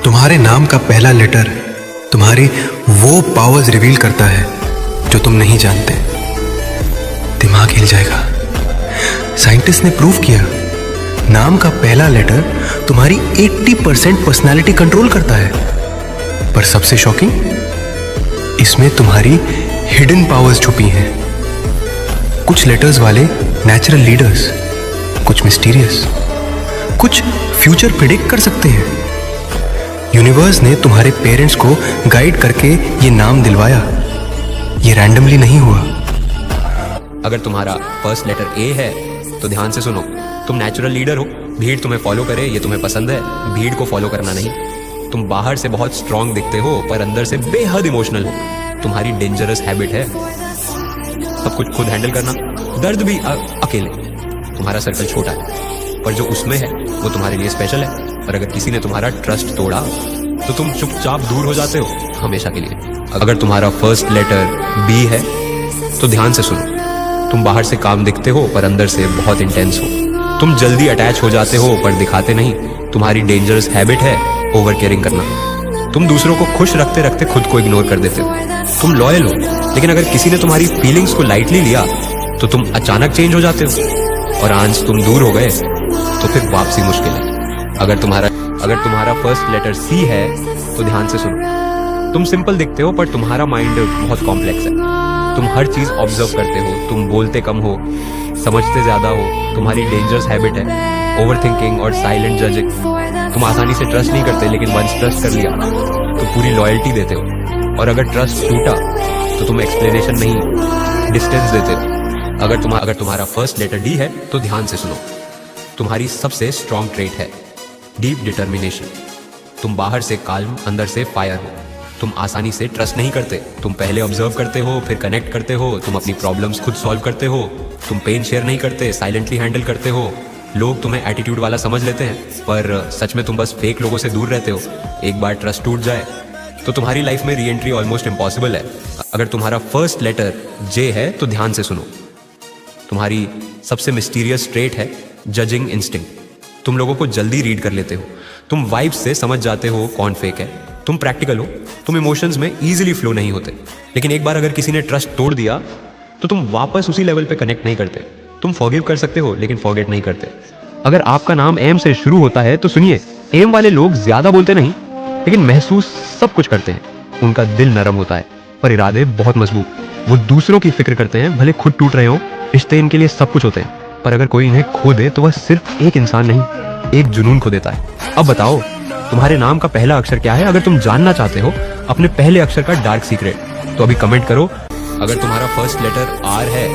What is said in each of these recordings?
तुम्हारे नाम का पहला लेटर तुम्हारी वो पावर्स रिवील करता है जो तुम नहीं जानते। दिमाग हिल जाएगा। साइंटिस्ट ने प्रूव किया, नाम का पहला लेटर तुम्हारी 80% पर्सनालिटी कंट्रोल करता है। पर सबसे शॉकिंग, इसमें तुम्हारी हिडन पावर्स छुपी हैं। कुछ लेटर्स वाले नेचुरल लीडर्स, कुछ मिस्टीरियस, कुछ फ्यूचर प्रिडिक्ट कर सकते हैं। यूनिवर्स ने तुम्हारे पेरेंट्स को गाइड करके ये नाम दिलवाया। ये रैंडमली नहीं हुआ। अगर तुम्हारा फर्स्ट लेटर ए है तो ध्यान से सुनो। तुम नेचुरल लीडर हो। भीड़ तुम्हें फॉलो करे ये तुम्हें पसंद है, भीड़ को फॉलो करना नहीं। तुम बाहर से बहुत स्ट्रांग दिखते हो पर अंदर से बेहद इमोशनल हो। तुम्हारी डेंजरस हैबिट है सब कुछ खुद हैंडल करना, दर्द भी अकेले। तुम्हारा सर्कल छोटा है पर जो उसमें है वो तुम्हारे लिए स्पेशल है। और अगर किसी ने तुम्हारा ट्रस्ट तोड़ा तो तुम चुपचाप दूर हो जाते हो हमेशा के लिए। अगर तुम्हारा फर्स्ट लेटर बी है तो ध्यान से सुनो। तुम बाहर से काम दिखते हो पर अंदर से बहुत इंटेंस हो। तुम जल्दी अटैच हो जाते हो पर दिखाते नहीं। तुम्हारी डेंजरस हैबिट है ओवर केयरिंग करना। तुम दूसरों को खुश रखते रखते खुद को इग्नोर कर देते हो। तुम लॉयल हो, लेकिन अगर किसी ने तुम्हारी फीलिंग्स को लाइटली लिया तो तुम अचानक चेंज हो जाते हो। और आज तुम दूर हो गए तो फिर वापसी मुश्किल है। अगर तुम्हारा फर्स्ट लेटर सी है तो ध्यान से सुनो। तुम सिंपल दिखते हो पर तुम्हारा माइंड बहुत कॉम्प्लेक्स है। तुम हर चीज ऑब्जर्व करते हो। तुम बोलते कम हो, समझते ज्यादा हो। तुम्हारी डेंजरस हैबिट है ओवरथिंकिंग और साइलेंट जजिंग। तुम आसानी से ट्रस्ट नहीं करते, लेकिन वंस ट्रस्ट कर लिया तो पूरी लॉयल्टी देते हो। और अगर ट्रस्ट टूटा तो तुम एक्सप्लेनेशन नहीं, डिस्टेंस देते हो। अगर तुम्हारा फर्स्ट लेटर डी है तो ध्यान से सुनो। तुम्हारी सबसे स्ट्रॉन्ग ट्रेट है डीप डिटर्मिनेशन। तुम बाहर से काल्म, अंदर से फायर हो। तुम आसानी से ट्रस्ट नहीं करते। तुम पहले ऑब्जर्व करते हो फिर कनेक्ट करते हो। तुम अपनी प्रॉब्लम्स खुद सॉल्व करते हो। तुम पेन शेयर नहीं करते, साइलेंटली हैंडल करते हो। लोग तुम्हें एटीट्यूड वाला समझ लेते हैं पर सच में तुम बस फेक लोगों से दूर रहते हो। एक बार ट्रस्ट टूट जाए तो तुम्हारी लाइफ में री एंट्री ऑलमोस्ट इम्पॉसिबल है। अगर तुम्हारा फर्स्ट लेटर जे है तो ध्यान से सुनो। तुम्हारी सबसे मिस्टीरियस ट्रेट है जजिंग इंस्टिंक्ट। तुम लोगों को जल्दी रीड कर लेते हो। तुम वाइब्स से समझ जाते हो कौन फेक है। तुम प्रैक्टिकल हो। तुम इमोशंस में इजीली फ्लो नहीं होते, लेकिन एक बार अगर किसी ने ट्रस्ट तोड़ दिया तो तुम वापस उसी लेवल पे कनेक्ट नहीं करते। तुम फॉरगिव कर सकते हो लेकिन फॉरगेट नहीं करते। अगर आपका नाम एम से शुरू होता है तो सुनिए, एम वाले लोग ज्यादा बोलते नहीं लेकिन महसूस सब कुछ करते हैं। उनका दिल नरम होता है पर इरादे बहुत मजबूत। वो दूसरों की फिक्र करते हैं, भले खुद टूट रहे हो। रिश्ते इनके लिए सब कुछ होते हैं, पर अगर कोई इन्हें खो दे तो वह सिर्फ एक इंसान नहीं, एक जुनून खो देता है। अब बताओ तुम्हारे नाम का पहला अक्षर क्या है? अगर तुम जानना चाहते हो अपने पहले अक्षर का डार्क सीक्रेट तो अभी कमेंट करो। अगर तुम्हारा फर्स्ट लेटर आर है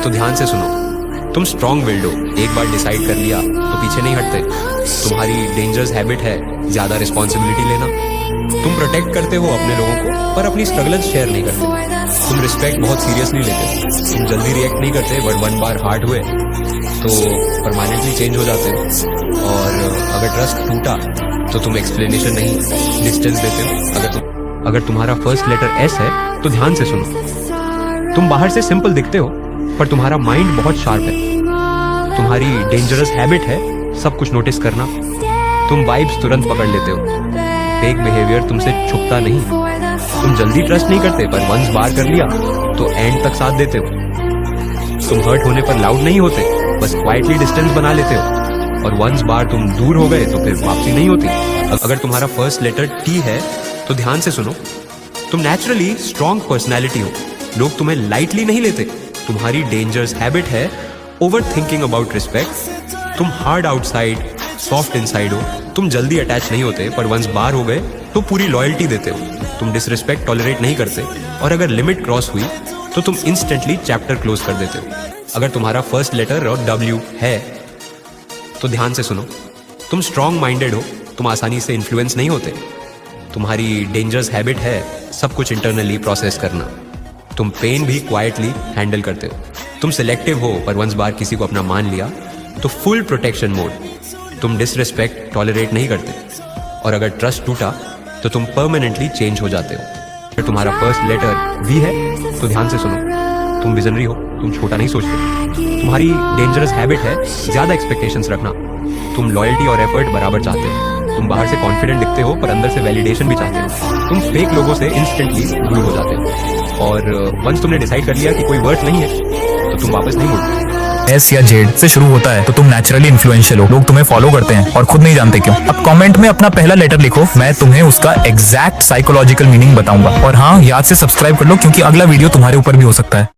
तो ध्यान से सुनो। तुम स्ट्रॉन्ग विल्ड हो। एक बार डिसाइड कर लिया तो पीछे नहीं हटते। तुम्हारी डेंजरस हैबिट है ज्यादा रिस्पॉन्सिबिलिटी लेना। तुम प्रोटेक्ट करते हो अपने लोगों को पर अपनी स्ट्रगल्स शेयर नहीं करते। तुम रिस्पेक्ट बहुत सीरियसली लेते। तुम जल्दी रिएक्ट नहीं करते, बट वन बार हार्ट हुए तो परमानेंटली चेंज हो जाते हो। और अगर ट्रस्ट टूटा तो तुम एक्सप्लेनेशन नहीं, डिस्टेंस देते हो। अगर तुम्हारा फर्स्ट लेटर एस है तो ध्यान से सुनो। तुम बाहर से सिंपल दिखते हो पर तुम्हारा माइंड बहुत शार्प है। तुम्हारी डेंजरस हैबिट है सब कुछ नोटिस करना। तुम वाइब्स तुरंत पकड़ लेते हो। फेक बिहेवियर तुमसे छुपता नहीं। तुम जल्दी ट्रस्ट नहीं करते पर वंस बार कर लिया तो एंड तक साथ देते हो। तुम हर्ट होने पर लाउड नहीं होते, बस क्वाइटली डिस्टेंस बना लेते हो। और वंस बार तुम दूर हो गए तो फिर वापसी नहीं होती। अगर तुम्हारा फर्स्ट लेटर टी है तो ध्यान से सुनो। तुम नेचुरली स्ट्रॉन्ग पर्सनैलिटी हो। लोग तुम्हें लाइटली नहीं लेते। तुम्हारी डेंजरस हैबिट है ओवर थिंकिंग अबाउट रिस्पेक्ट। तुम हार्ड आउटसाइड, सॉफ्ट इनसाइड हो। तुम जल्दी अटैच नहीं होते पर वंस बार हो गए तो पूरी लॉयल्टी देते हो। तुम डिसरिस्पेक्ट टॉलरेट नहीं करते और अगर लिमिट क्रॉस हुई तो तुम इंस्टेंटली चैप्टर क्लोज कर देते हो। अगर तुम्हारा फर्स्ट लेटर और डब्ल्यू है तो ध्यान से सुनो। तुम स्ट्रॉन्ग माइंडेड हो। तुम आसानी से इन्फ्लुएंस नहीं होते। तुम्हारी डेंजरस हैबिट है सब कुछ इंटरनली प्रोसेस करना। तुम पेन भी क्वाइटली हैंडल करते हो। तुम सिलेक्टिव हो पर वंस बार किसी को अपना मान लिया तो फुल प्रोटेक्शन मोड। तुम डिसरिस्पेक्ट टॉलरेट नहीं करते और अगर ट्रस्ट टूटा तो तुम परमानेंटली चेंज हो जाते हो। अगर तुम्हारा फर्स्ट लेटर वी है तो ध्यान से सुनो। तुम विजनरी हो। तुम छोटा नहीं सोचते। तुम्हारी डेंजरस हैबिट है ज्यादा एक्सपेक्टेशंस रखना। तुम लॉयल्टी और एफर्ट बराबर चाहते हो। तुम बाहर से कॉन्फिडेंट दिखते हो पर अंदर से वैलिडेशन भी चाहते हो। तुम फेक लोगों से इंस्टेंटली दूर हो जाते हो और वंस तुमने डिसाइड कर लिया कि कोई वर्थ नहीं है तो तुम वापस नहीं मुड़ते। एस या जेड से शुरू होता है तो तुम नेचुरली इन्फ्लुएंशियल हो, लोग तुम्हें फॉलो करते हैं और खुद नहीं जानते क्यों। अब कमेंट में अपना पहला लेटर लिखो, मैं तुम्हें उसका एग्जैक्ट साइकोलॉजिकल मीनिंग बताऊंगा। और हाँ, याद से सब्सक्राइब कर लो क्योंकि अगला वीडियो तुम्हारे ऊपर भी हो सकता है।